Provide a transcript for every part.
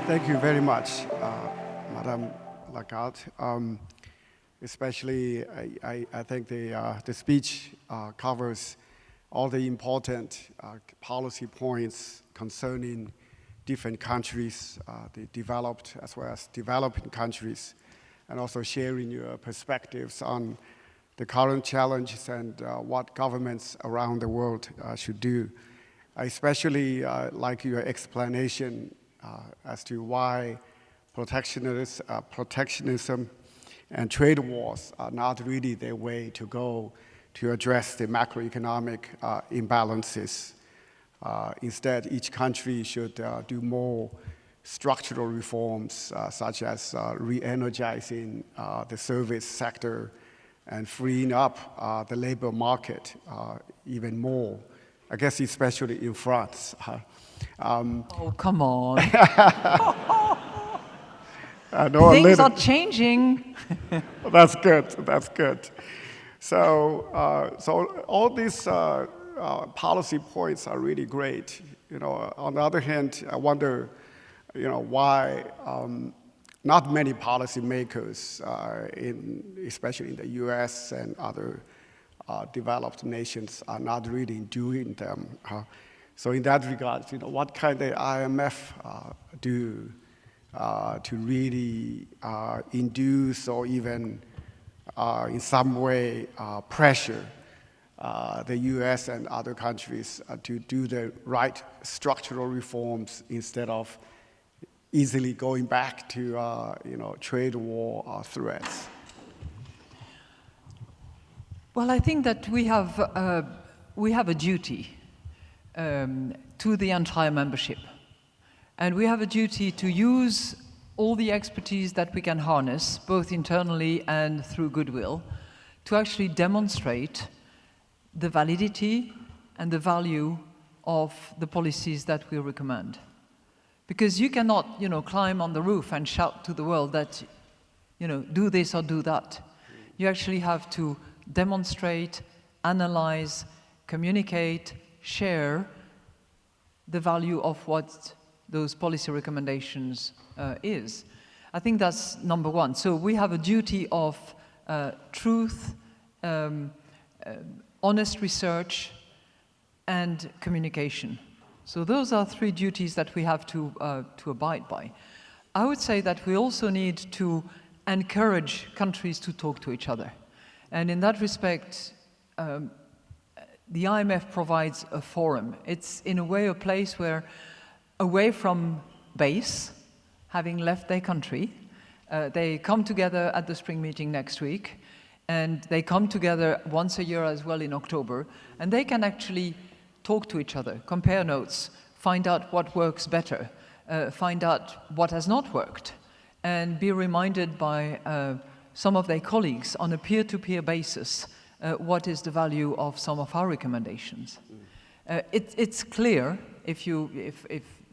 Thank you very much, Madame Lagarde. Especially, I think the speech covers all the important policy points concerning different countries, the developed as well as developing countries, and also sharing your perspectives on the current challenges and what governments around the world should do. I especially like your explanation as to why protectionism and trade wars are not really the way to go to address the macroeconomic imbalances. Instead, each country should do more structural reforms, such as re-energizing the service sector and freeing up the labor market even more. I guess especially in France. Oh, come on. Things are changing. That's good, that's good. So all these policy points are really great. On the other hand, I wonder, why not many policymakers, especially in the US and other developed nations, are not really doing them. So in that regard, what can the IMF do to really induce or even in some way pressure the US and other countries to do the right structural reforms instead of easily going back to trade war threats? Well, I think that we have a duty to the entire membership. And we have a duty to use all the expertise that we can harness, both internally and through goodwill, to actually demonstrate the validity and the value of the policies that we recommend. Because you cannot, climb on the roof and shout to the world that, do this or do that. You actually have to demonstrate, analyze, communicate, share the value of what those policy recommendations is. I think that's number one. So we have a duty of truth, honest research, and communication. So those are three duties that we have to abide by. I would say that we also need to encourage countries to talk to each other. And in that respect, the IMF provides a forum. It's in a way a place where, away from base, having left their country, they come together at the spring meeting next week, and they come together once a year as well in October, and they can actually talk to each other, compare notes, find out what works better, find out what has not worked, and be reminded by some of their colleagues on a peer-to-peer basis what is the value of some of our recommendations. It's clear, if you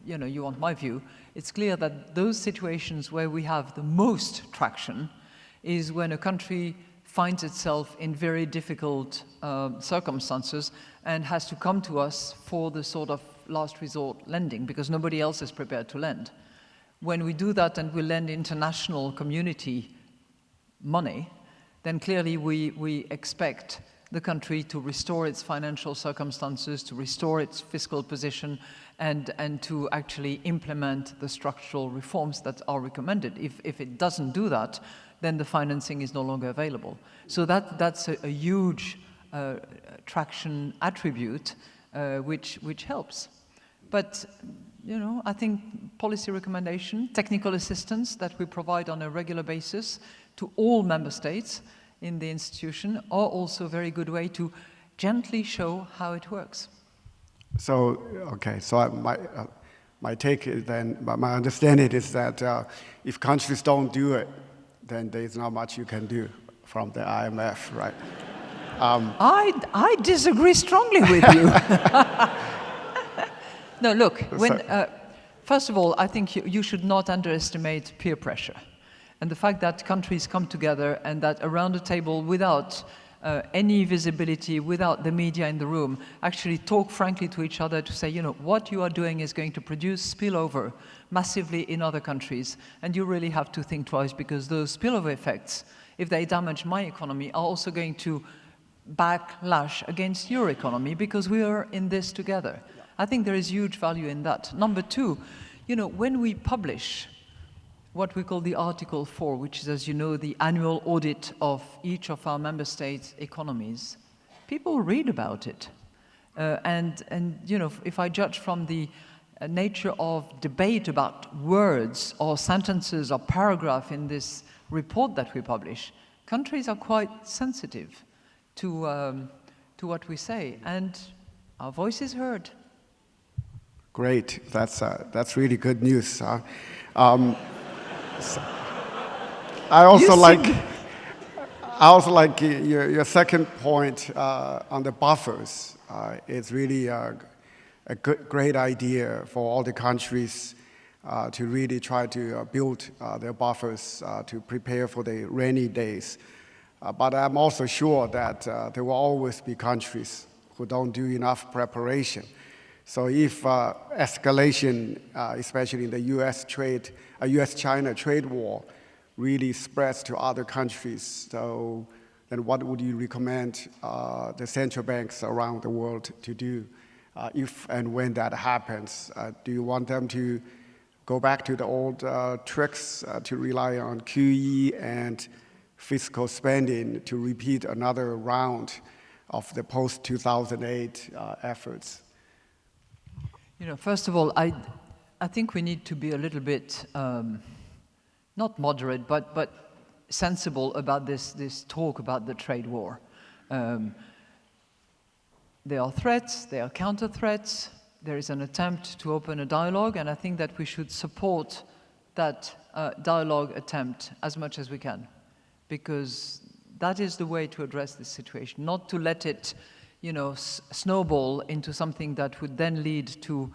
want my view, it's clear that those situations where we have the most traction is when a country finds itself in very difficult circumstances and has to come to us for the sort of last resort lending because nobody else is prepared to lend. When we do that and we lend international community money, then clearly we expect the country to restore its financial circumstances, to restore its fiscal position, and to actually implement the structural reforms that are recommended. If it doesn't do that, then the financing is no longer available. So that's a huge traction attribute which helps. But I think policy recommendation, technical assistance that we provide on a regular basis to all member states in the institution are also a very good way to gently show how it works. So, okay, so my take is then, my understanding is that if countries don't do it, then there's not much you can do from the IMF, right? I disagree strongly with you. No, look, first of all, I think you should not underestimate peer pressure. And the fact that countries come together and that around the table without any visibility, without the media in the room, actually talk frankly to each other to say, you know, what you are doing is going to produce spillover massively in other countries, and you really have to think twice, because those spillover effects, if they damage my economy, are also going to backlash against your economy, because we are in this together. I think there is huge value in that. Number two, you know, when we publish what we call the Article 4, which is, as you know, the annual audit of each of our member states' economies, people read about it. And you know, if I judge from the nature of debate about words or sentences or paragraph in this report that we publish, countries are quite sensitive to what we say, and our voice is heard. Great, that's really good news. I also like your second point on the buffers. It's really a great idea for all the countries to really try to build their buffers to prepare for the rainy days. But I'm also sure that there will always be countries who don't do enough preparation. So if escalation, especially in the US-China trade war, really spreads to other countries, so then what would you recommend the central banks around the world to do if and when that happens? Do you want them to go back to the old tricks to rely on QE and fiscal spending to repeat another round of the post-2008 efforts? You know, first of all, I think we need to be a little bit, not moderate, but sensible about this talk about the trade war. There are threats, there are counter threats, there is an attempt to open a dialogue, and I think that we should support that dialogue attempt as much as we can, because that is the way to address this situation, not to let it, you know, snowball into something that would then lead to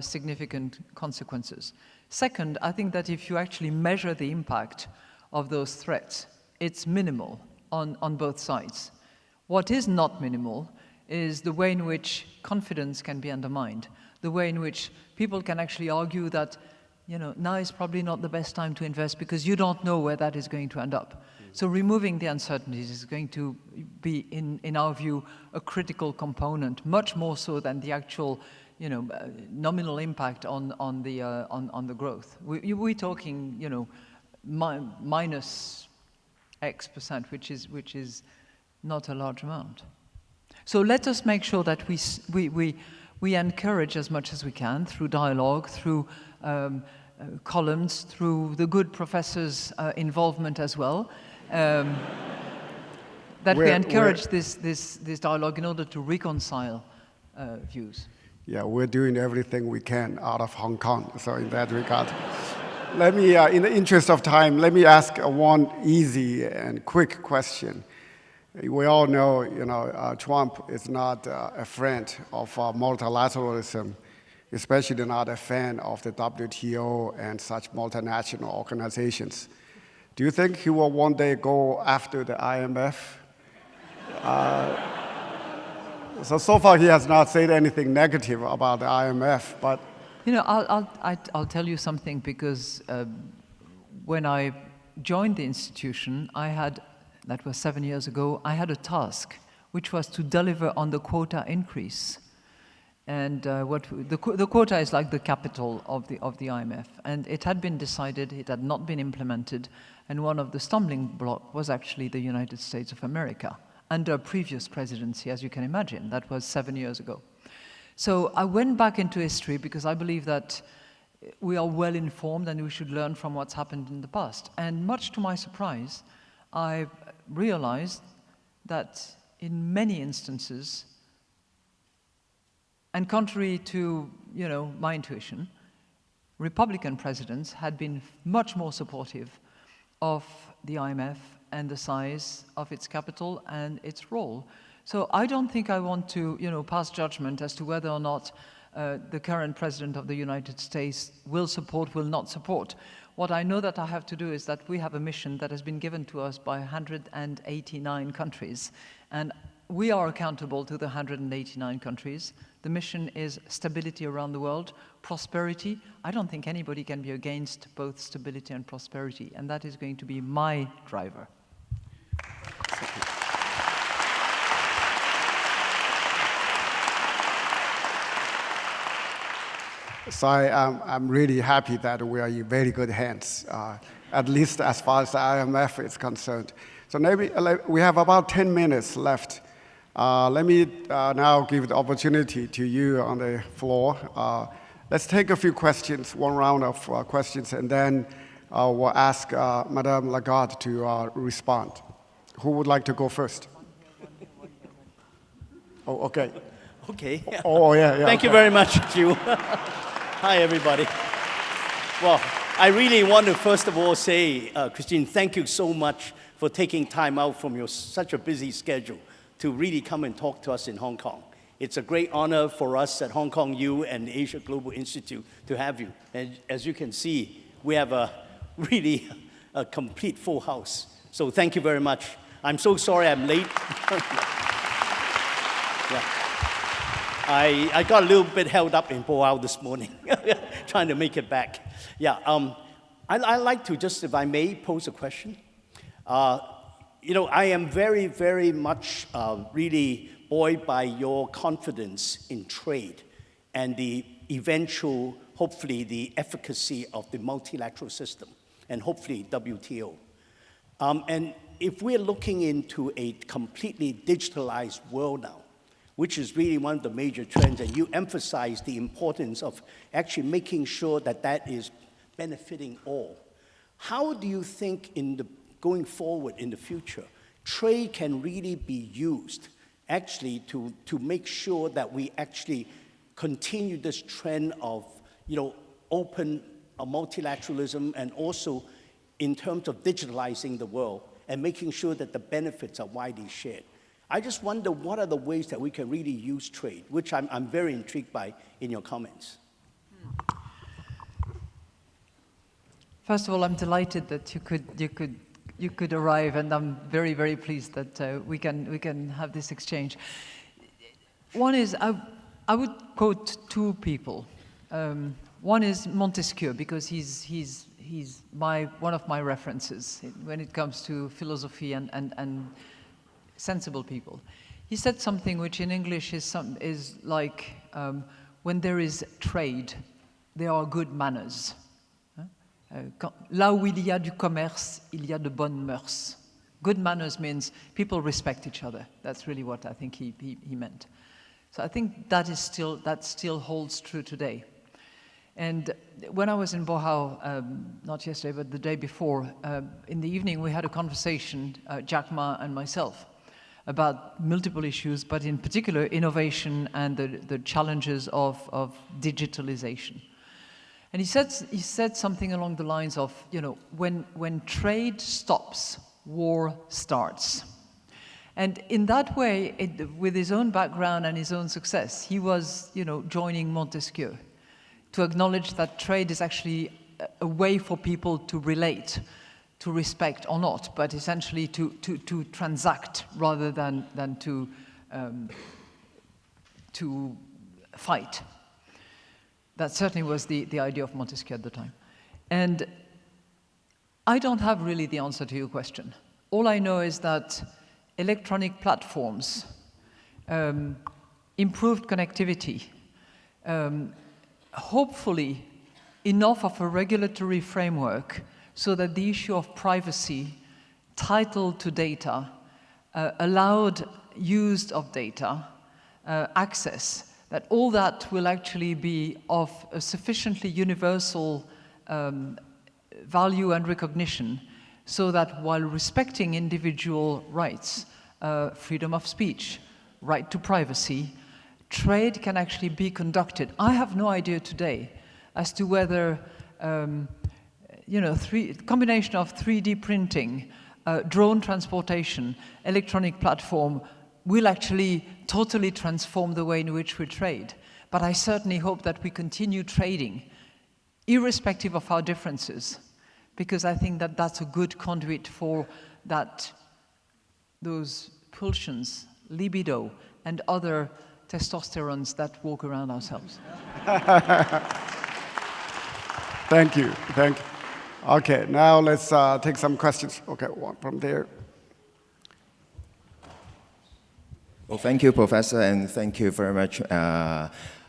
significant consequences. Second, I think that if you actually measure the impact of those threats, it's minimal on both sides. What is not minimal is the way in which confidence can be undermined, the way in which people can actually argue that, you know, now is probably not the best time to invest because you don't know where that is going to end up. So removing the uncertainties is going to be, in our view, a critical component, much more so than the actual, you know, nominal impact on the growth. We're talking, you know, minus X percent, which is not a large amount. So let us make sure that we encourage as much as we can through dialogue, through columns, through the good professors' involvement as well. That we encourage this dialogue in order to reconcile views. Yeah, we're doing everything we can out of Hong Kong, so in that regard. Let me, in the interest of time, let me ask one easy and quick question. We all know, you know, Trump is not a friend of multilateralism, especially not a fan of the WTO and such multinational organizations. Do you think he will one day go after the IMF? So far he has not said anything negative about the IMF, but... You know, I'll tell you something, because when I joined the institution, that was 7 years ago, I had a task, which was to deliver on the quota increase. And the quota is like the capital of the IMF, and it had been decided, it had not been implemented, and one of the stumbling blocks was actually the United States of America, under a previous presidency, as you can imagine. That was 7 years ago. So I went back into history because I believe that we are well informed and we should learn from what's happened in the past. And much to my surprise, I realized that in many instances, and contrary to, you know, my intuition, Republican presidents had been much more supportive of the IMF and the size of its capital and its role. So I don't think I want to, you know, pass judgment as to whether or not the current president of the United States will support, will not support. What I know that I have to do is that we have a mission that has been given to us by 189 countries, and we are accountable to the 189 countries. The mission is stability around the world, prosperity. I don't think anybody can be against both stability and prosperity, and that is going to be my driver. So I'm really happy that we are in very good hands, at least as far as the IMF is concerned. So maybe we have about 10 minutes left. Let me now give the opportunity to you on the floor. Let's take a few questions, one round of questions, and then we'll ask Madame Lagarde to respond. Who would like to go first? Oh, okay. Okay. Oh, yeah. Thank you very much, Zhiwu. Hi, everybody. Well, I really want to first of all say, Christine, thank you so much for taking time out from your such a busy schedule to really come and talk to us in Hong Kong. It's a great honor for us at Hong Kong U and the Asia Global Institute to have you. And as you can see, we have a really a complete full house. So thank you very much. I'm so sorry I'm late. Yeah. I got a little bit held up in Boao this morning, trying to make it back. Yeah, I'd like to just, if I may, pose a question. You know, I am very, very much really buoyed by your confidence in trade and the eventual, hopefully, the efficacy of the multilateral system and hopefully WTO. And if we're looking into a completely digitalized world now, which is really one of the major trends, and you emphasize the importance of actually making sure that that is benefiting all. How do you think going forward in the future, trade can really be used actually to make sure that we actually continue this trend of, you know, open multilateralism, and also in terms of digitalizing the world and making sure that the benefits are widely shared? I just wonder what are the ways that we can really use trade, which I'm very intrigued by in your comments. First of all, I'm delighted that you could arrive, and I'm very, very pleased that we can have this exchange. One is I would quote two people. One is Montesquieu, because he's one of my references when it comes to philosophy and sensible people. He said something which in English is like, when there is trade, there are good manners. Là où il y a du commerce, il y a de bonnes mœurs. Good manners means people respect each other. That's really what I think he meant. So I think that still holds true today. And when I was in Bohao, not yesterday, but the day before, in the evening we had a conversation, Jack Ma and myself, about multiple issues, but in particular innovation and the challenges of digitalization. And he said something along the lines of, you know, when trade stops, war starts. And in that way, with his own background and his own success, he was, you know, joining Montesquieu to acknowledge that trade is actually a way for people to relate, to respect or not, but essentially to transact rather than to fight. That certainly was the idea of Montesquieu at the time. And I don't have really the answer to your question. All I know is that electronic platforms, improved connectivity, hopefully enough of a regulatory framework so that the issue of privacy, title to data, allowed use of data, access, that all that will actually be of a sufficiently universal value and recognition, so that while respecting individual rights, freedom of speech, right to privacy, trade can actually be conducted. I have no idea today as to whether you know, combination of 3D printing, drone transportation, electronic platform will actually totally transform the way in which we trade. but I certainly hope that we continue trading, irrespective of our differences, because I think that that's a good conduit for those pulsions, libido, and other testosterones that walk around ourselves. Thank you. Thank you. Okay, now let's take some questions. Okay, one from there. Well, thank you, Professor, and thank you very much,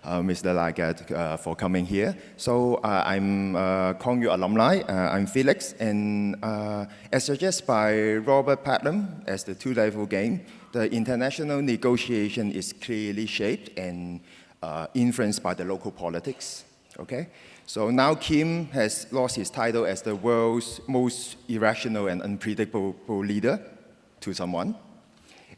Mr. Lagarde, for coming here. So I'm Conyu alumni. I'm Felix, and as suggested by Robert Putnam, as the two-level game, the international negotiation is clearly shaped and influenced by the local politics. Okay, so now Kim has lost his title as the world's most irrational and unpredictable leader to someone.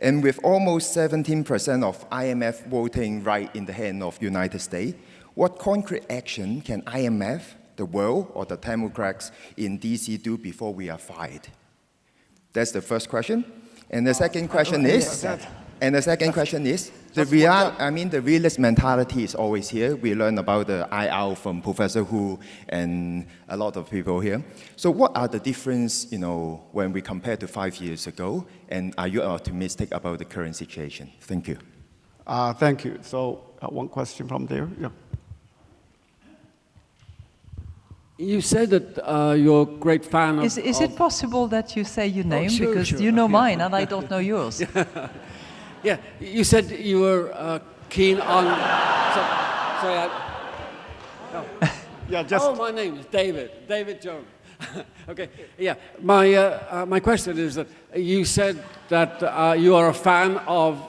And with almost 17% of IMF voting right in the hand of United States, what concrete action can IMF, the world, or the Democrats in DC do before we are fired? That's the first question. And the second question is, the realist mentality is always here. We learn about the IR from Professor Hu and a lot of people here. So what are the difference, when we compare to 5 years ago? And are you optimistic about the current situation? Thank you. Thank you. So one question from there. Yeah. You said that you're a great fan of... Is it possible that you say your name? Sure, because sure. you know mine and I don't know yours. Yeah, you said you were keen on... Yeah, just... Oh, my name is David Jones. Okay, yeah. My question is that you said that you are a fan of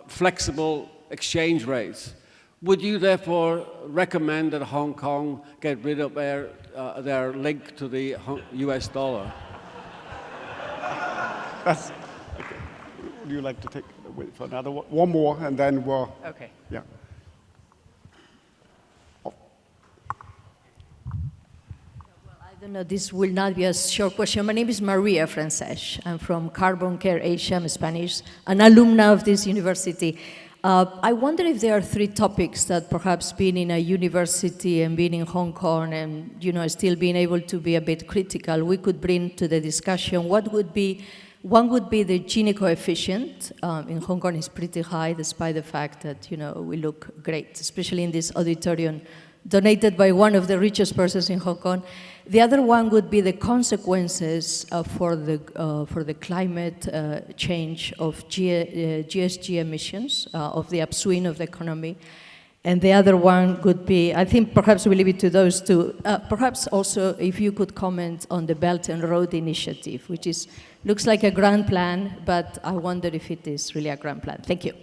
flexible exchange rates. Would you therefore recommend that Hong Kong get rid of their link to the US dollar? That's, okay. Would you like to take wait for another one more, and then we'll... Okay. Yeah. Oh. I don't know, this will not be a short question. My name is Maria Frances. I'm from Carbon Care Asia. I'm Spanish, an alumna of this university. I wonder if there are three topics that perhaps being in a university and being in Hong Kong and still being able to be a bit critical, we could bring to the discussion. One would be the Gini coefficient. In Hong Kong is pretty high, despite the fact that we look great, especially in this auditorium donated by one of the richest persons in Hong Kong. The other one would be the consequences for the climate change of GSG emissions, of the upswing of the economy. And the other one could be, I think perhaps we leave it to those two. Perhaps also if you could comment on the Belt and Road Initiative, which looks like a grand plan, but I wonder if it is really a grand plan. Thank you.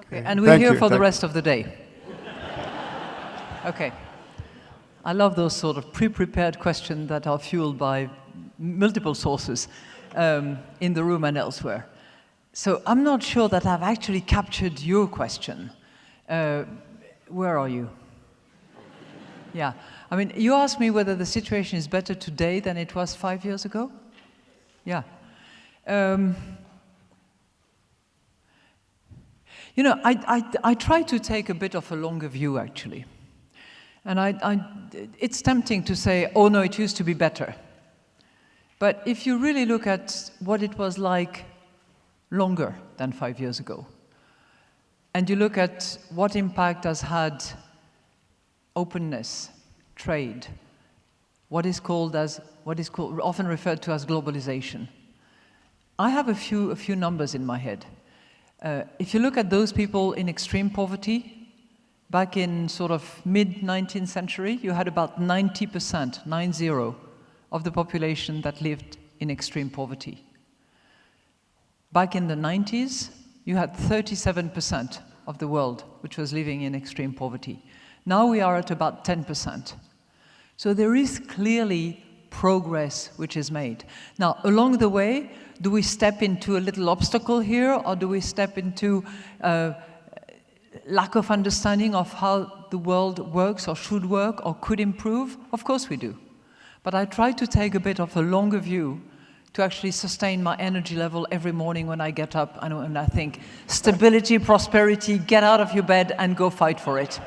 Okay, and we're here for the rest of the day. Okay. I love those sort of pre-prepared questions that are fueled by multiple sources in the room and elsewhere. So I'm not sure that I've actually captured your question. Where are you? Yeah. I mean, you asked me whether the situation is better today than it was 5 years ago? Yeah. I try to take a bit of a longer view, actually. And it's tempting to say, oh no, it used to be better. But if you really look at what it was like longer than 5 years ago, and you look at what impact has had openness, trade, what is often referred to as globalization, I have a few numbers in my head. If you look at those people in extreme poverty, back in sort of mid-19th century, you had about 90%, 90, of the population that lived in extreme poverty. Back in the 90s, you had 37% of the world which was living in extreme poverty. Now we are at about 10%. So there is clearly progress which is made. Now, along the way, do we step into a little obstacle here, or do we step into lack of understanding of how the world works or should work or could improve? Of course we do. But I try to take a bit of a longer view to actually sustain my energy level every morning when I get up and I think, stability, prosperity, get out of your bed and go fight for it.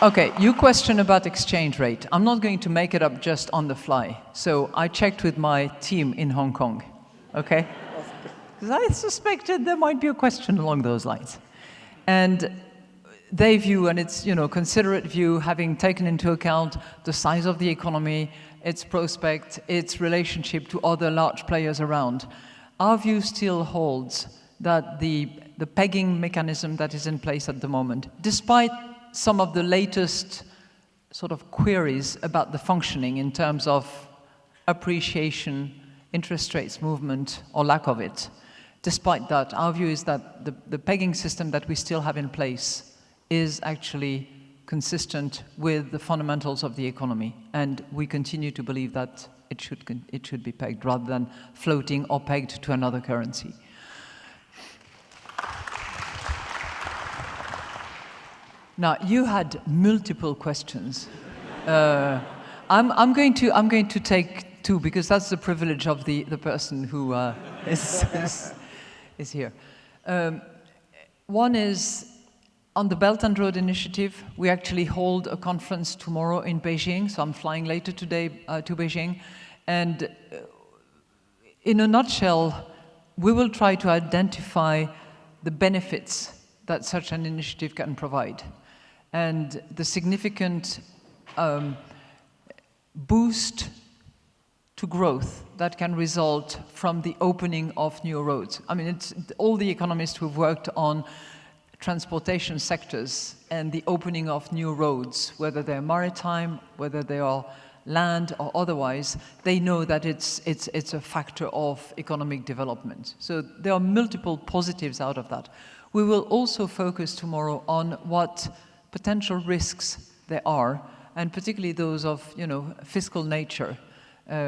Okay, you question about exchange rate. I'm not going to make it up just on the fly. So I checked with my team in Hong Kong, okay? Because I suspected there might be a question along those lines. And they view, and it's, considerate view, having taken into account the size of the economy, its prospect, its relationship to other large players around. Our view still holds that the pegging mechanism that is in place at the moment, despite some of the latest sort of queries about the functioning in terms of appreciation, interest rates movement, or lack of it. Despite that, our view is that the pegging system that we still have in place is actually consistent with the fundamentals of the economy, and we continue to believe that it should be pegged rather than floating or pegged to another currency. Now, you had multiple questions. I'm going to take two because that's the privilege of the person who is here. One is on the Belt and Road Initiative. We actually hold a conference tomorrow in Beijing, so I'm flying later today to Beijing. And in a nutshell, we will try to identify the benefits that such an initiative can provide, and the significant boost to growth that can result from the opening of new roads. I mean, it's all the economists who've worked on transportation sectors and the opening of new roads, whether they're maritime, whether they are land or otherwise, they know that it's a factor of economic development. So there are multiple positives out of that. We will also focus tomorrow on what potential risks there are, and particularly those of fiscal nature,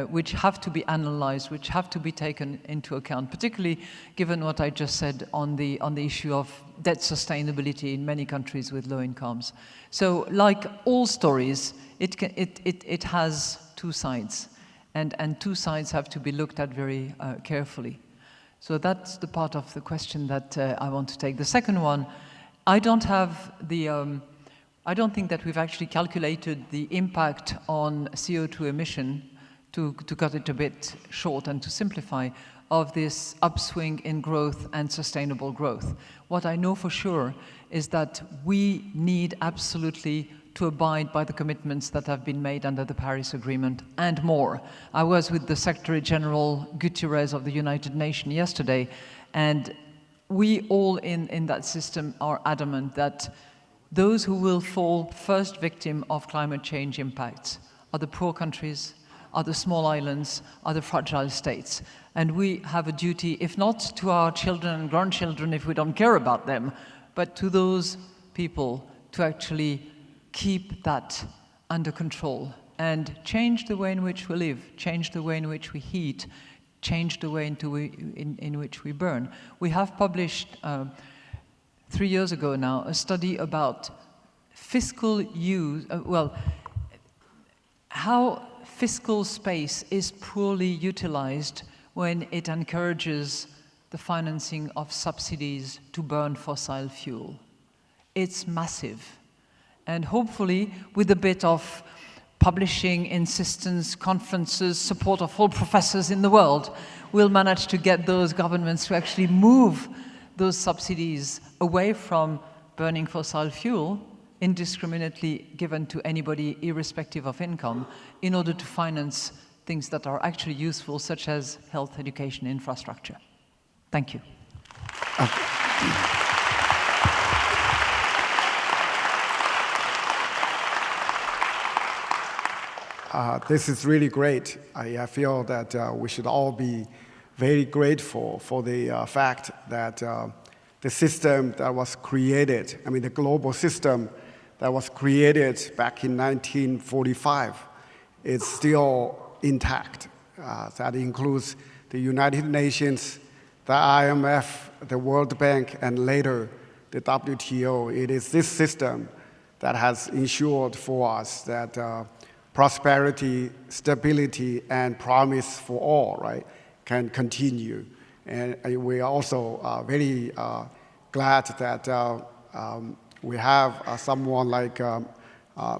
which have to be analyzed, which have to be taken into account, particularly given what I just said on the issue of debt sustainability in many countries with low incomes. So, like all stories, it has two sides, and two sides have to be looked at very carefully. So that's the part of the question that I want to take. The second one, I don't think that we've actually calculated the impact on CO2 emission, to cut it a bit short and to simplify, of this upswing in growth and sustainable growth. What I know for sure is that we need absolutely to abide by the commitments that have been made under the Paris Agreement and more. I was with the Secretary General Guterres of the United Nations yesterday, and we all in that system are adamant that those who will fall first victim of climate change impacts are the poor countries, are the small islands, are the fragile states. And we have a duty, if not to our children and grandchildren if we don't care about them, but to those people to actually keep that under control and change the way in which we live, change the way in which we heat, change the way in which we burn. We have published 3 years ago now a study about fiscal use, how fiscal space is poorly utilized when it encourages the financing of subsidies to burn fossil fuel. It's massive. And hopefully, with a bit of publishing, insistence, conferences, support of all professors in the world, we'll manage to get those governments to actually move those subsidies away from burning fossil fuel, indiscriminately given to anybody irrespective of income, in order to finance things that are actually useful, such as health, education, infrastructure. Thank you. This is really great. I feel that we should all be very grateful for the fact that the system that was created, the global system that was created back in 1945, is still intact. That includes the United Nations, the IMF, the World Bank, and later the WTO. It is this system that has ensured for us that prosperity, stability, and promise for all, right, can continue. And we are also very glad that we have someone like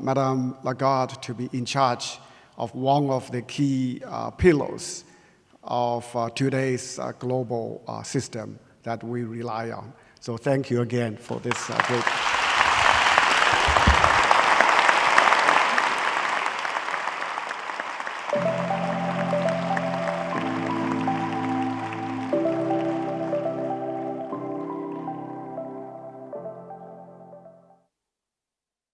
Madame Lagarde to be in charge of one of the key pillars of today's global system that we rely on. So thank you again for this great.